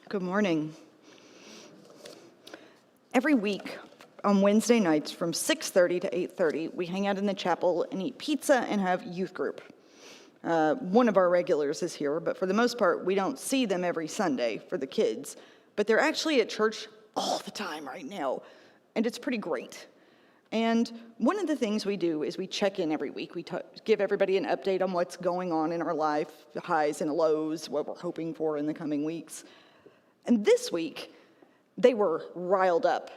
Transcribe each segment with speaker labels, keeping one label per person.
Speaker 1: Good morning. Every week on Wednesday nights from 6:30 to 8:30, we hang out in the chapel and eat pizza and have youth group. One of our regulars is here, but for the most part, we don't see them every Sunday for the kids. But they're actually at church all the time right now, and it's pretty great. And one of the things we do is we check in every week. We give everybody an update on what's going on in our life, the highs and lows, what we're hoping for in the coming weeks. And this week, they were riled up.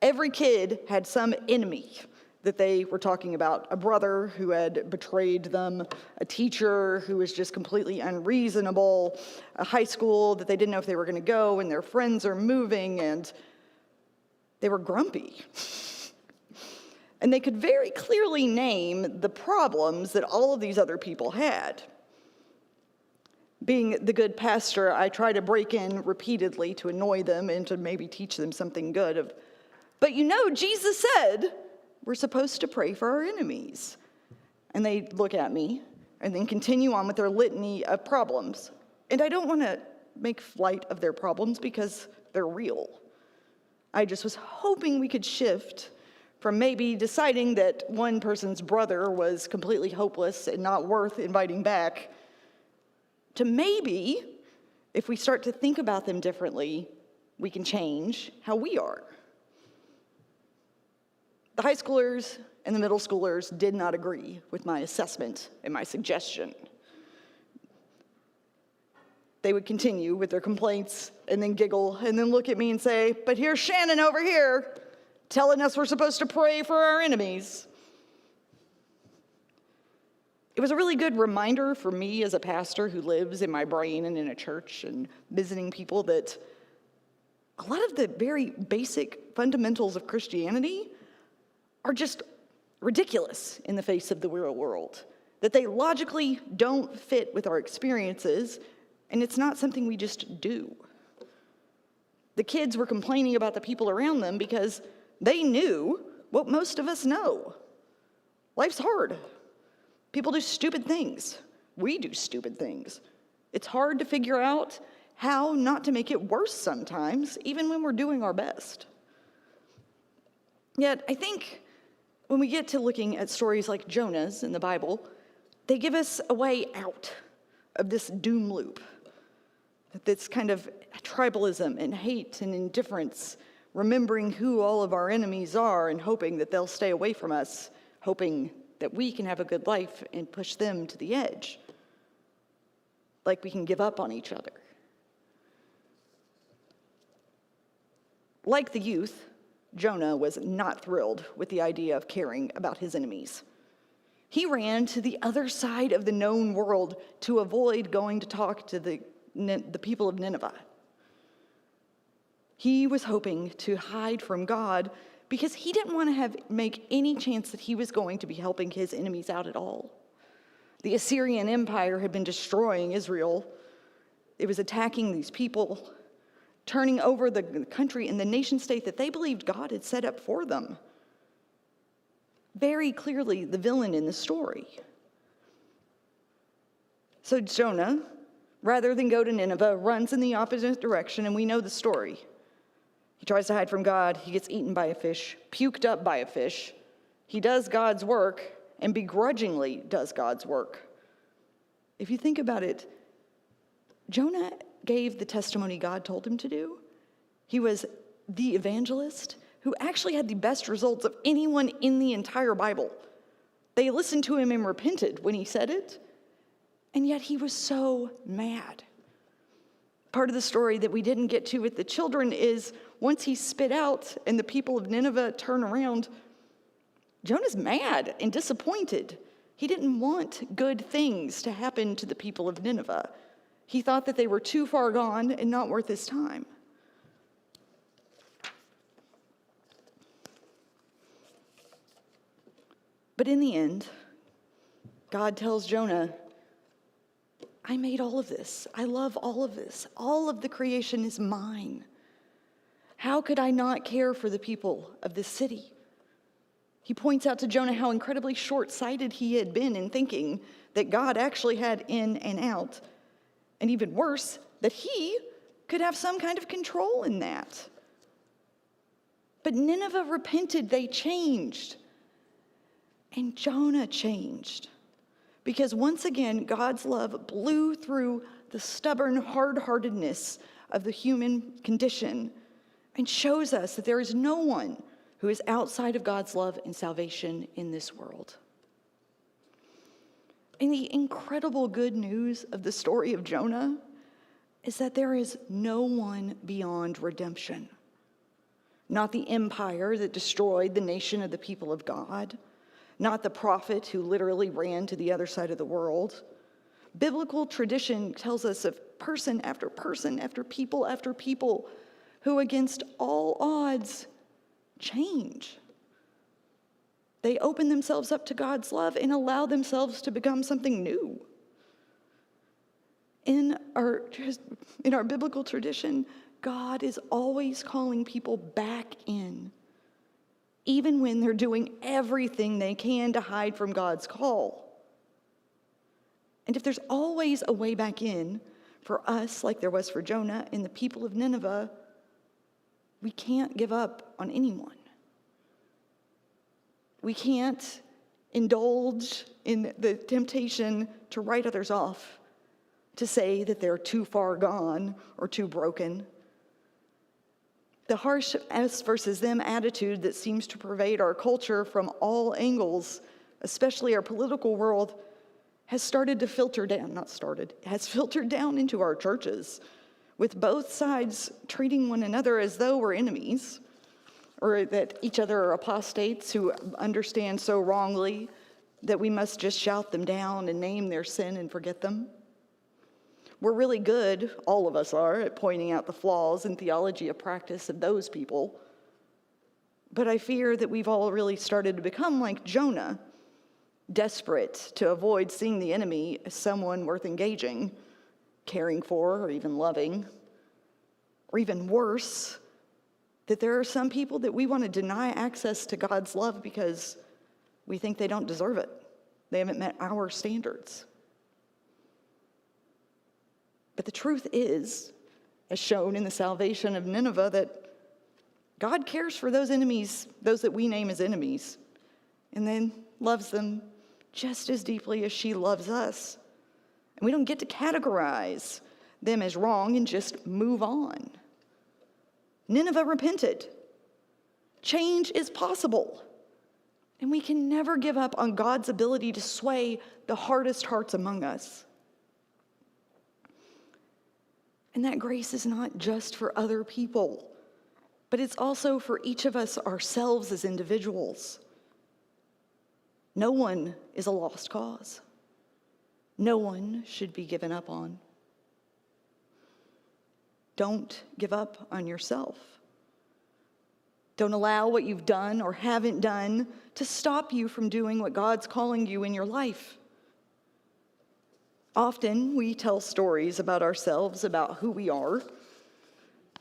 Speaker 1: Every kid had some enemy that they were talking about. A brother who had betrayed them, a teacher who was just completely unreasonable, a high school that they didn't know if they were going to go, and their friends are moving, and they were grumpy. And they could very clearly name the problems that all of these other people had. Being the good pastor, I try to break in repeatedly to annoy them and to maybe teach them something good. But you know, Jesus said we're supposed to pray for our enemies. And they look at me and then continue on with their litany of problems. And I don't want to make light of their problems because they're real. I just was hoping we could shift from maybe deciding that one person's brother was completely hopeless and not worth inviting back, to maybe, if we start to think about them differently, we can change how we are. The high schoolers and the middle schoolers did not agree with my assessment and my suggestion. They would continue with their complaints and then giggle and then look at me and say, "But here's Shannon over here telling us we're supposed to pray for our enemies." It was a really good reminder for me as a pastor who lives in my brain and in a church and visiting people that a lot of the very basic fundamentals of Christianity are just ridiculous in the face of the real world, that they logically don't fit with our experiences, and it's not something we just do. The kids were complaining about the people around them because they knew what most of us know. Life's hard. People do stupid things. We do stupid things. It's hard to figure out how not to make it worse sometimes, even when we're doing our best. Yet, I think when we get to looking at stories like Jonah's in the Bible, they give us a way out of this doom loop. This kind of tribalism and hate and indifference, remembering who all of our enemies are and hoping that they'll stay away from us, hoping that we can have a good life and push them to the edge, like we can give up on each other. Like the youth, Jonah was not thrilled with the idea of caring about his enemies. He ran to the other side of the known world to avoid going to talk to the people of Nineveh. He was hoping to hide from God because he didn't want to make any chance that he was going to be helping his enemies out at all. The Assyrian Empire had been destroying Israel. It was attacking these people, turning over the country and the nation state that they believed God had set up for them. Very clearly the villain in the story. So Jonah, rather than go to Nineveh, runs in the opposite direction, and we know the story. He tries to hide from God. He gets eaten by a fish, puked up by a fish. He does God's work and begrudgingly does God's work. If you think about it, Jonah gave the testimony God told him to do. He was the evangelist who actually had the best results of anyone in the entire Bible. They listened to him and repented when he said it, and yet he was so mad. Part of the story that we didn't get to with the children is once he's spit out and the people of Nineveh turn around, Jonah's mad and disappointed. He didn't want good things to happen to the people of Nineveh. He thought that they were too far gone and not worth his time. But in the end, God tells Jonah, I made all of this. I love all of this. All of the creation is mine. How could I not care for the people of this city? He points out to Jonah how incredibly short-sighted he had been in thinking that God actually had in and out. And even worse, that he could have some kind of control in that. But Nineveh repented, they changed. And Jonah changed. Because once again, God's love blew through the stubborn hard-heartedness of the human condition and shows us that there is no one who is outside of God's love and salvation in this world. And the incredible good news of the story of Jonah is that there is no one beyond redemption. Not the empire that destroyed the nation of the people of God, not the prophet who literally ran to the other side of the world. Biblical tradition tells us of person after people who against all odds change. They open themselves up to God's love and allow themselves to become something new. In our biblical tradition, God is always calling people back in, even when they're doing everything they can to hide from God's call. And if there's always a way back in for us, like there was for Jonah and the people of Nineveh, we can't give up on anyone. We can't indulge in the temptation to write others off, to say that they're too far gone or too broken. The harsh us versus them attitude that seems to pervade our culture from all angles, especially our political world, has filtered down into our churches, with both sides treating one another as though we're enemies, or that each other are apostates who understand so wrongly that we must just shout them down and name their sin and forget them. We're really good, all of us are, at pointing out the flaws in theology of practice of those people. But I fear that we've all really started to become like Jonah, desperate to avoid seeing the enemy as someone worth engaging, caring for, or even loving. Or even worse, that there are some people that we want to deny access to God's love because we think they don't deserve it. They haven't met our standards. But the truth is, as shown in the salvation of Nineveh, that God cares for those enemies, those that we name as enemies, and then loves them just as deeply as she loves us. And we don't get to categorize them as wrong and just move on. Nineveh repented. Change is possible. And we can never give up on God's ability to sway the hardest hearts among us. And that grace is not just for other people, but it's also for each of us ourselves as individuals. No one is a lost cause. No one should be given up on. Don't give up on yourself. Don't allow what you've done or haven't done to stop you from doing what God's calling you in your life. Often we tell stories about ourselves, about who we are,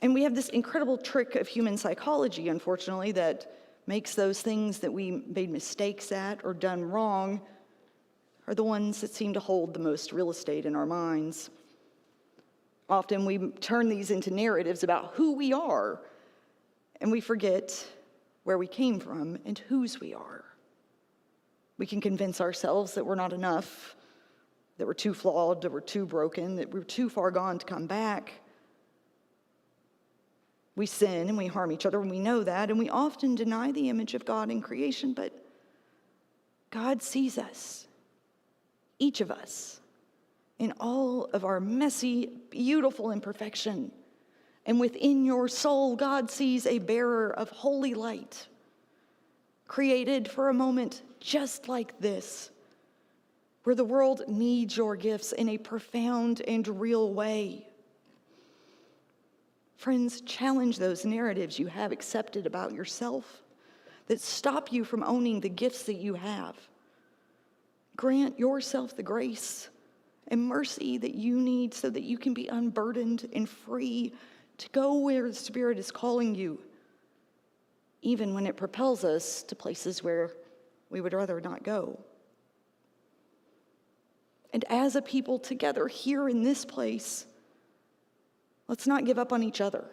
Speaker 1: and we have this incredible trick of human psychology, unfortunately, that makes those things that we made mistakes at or done wrong are the ones that seem to hold the most real estate in our minds. Often we turn these into narratives about who we are, and we forget where we came from and whose we are. We can convince ourselves that we're not enough, that we're too flawed, that we're too broken, that we're too far gone to come back. We sin and we harm each other, and we know that, and we often deny the image of God in creation, but God sees us, each of us, in all of our messy, beautiful imperfection. And within your soul, God sees a bearer of holy light, created for a moment just like this, where the world needs your gifts in a profound and real way. Friends, challenge those narratives you have accepted about yourself that stop you from owning the gifts that you have. Grant yourself the grace and mercy that you need so that you can be unburdened and free to go where the Spirit is calling you, even when it propels us to places where we would rather not go. And as a people together here in this place, Let's not give up on each other.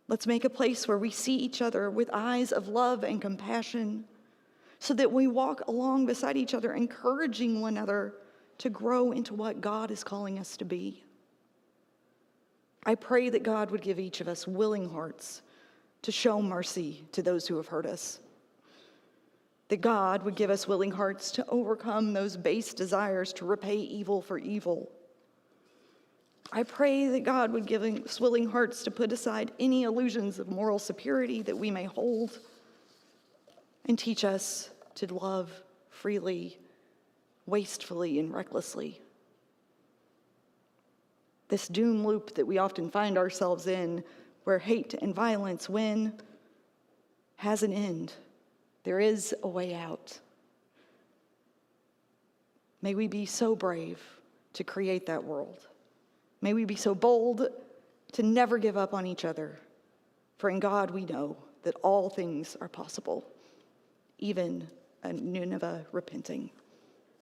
Speaker 1: Let's make a place where we see each other with eyes of love and compassion, so that we walk along beside each other, encouraging one another to grow into what God is calling us to be. I pray that God would give each of us willing hearts to show mercy to those who have hurt us. That God would give us willing hearts to overcome those base desires to repay evil for evil. I pray that God would give us willing hearts to put aside any illusions of moral superiority that we may hold, and teach us to love freely, wastefully, and recklessly. This doom loop that we often find ourselves in, where hate and violence win, has an end. There is a way out. May we be so brave to create that world. May we be so bold to never give up on each other. For in God we know that all things are possible, even a Nineveh repenting.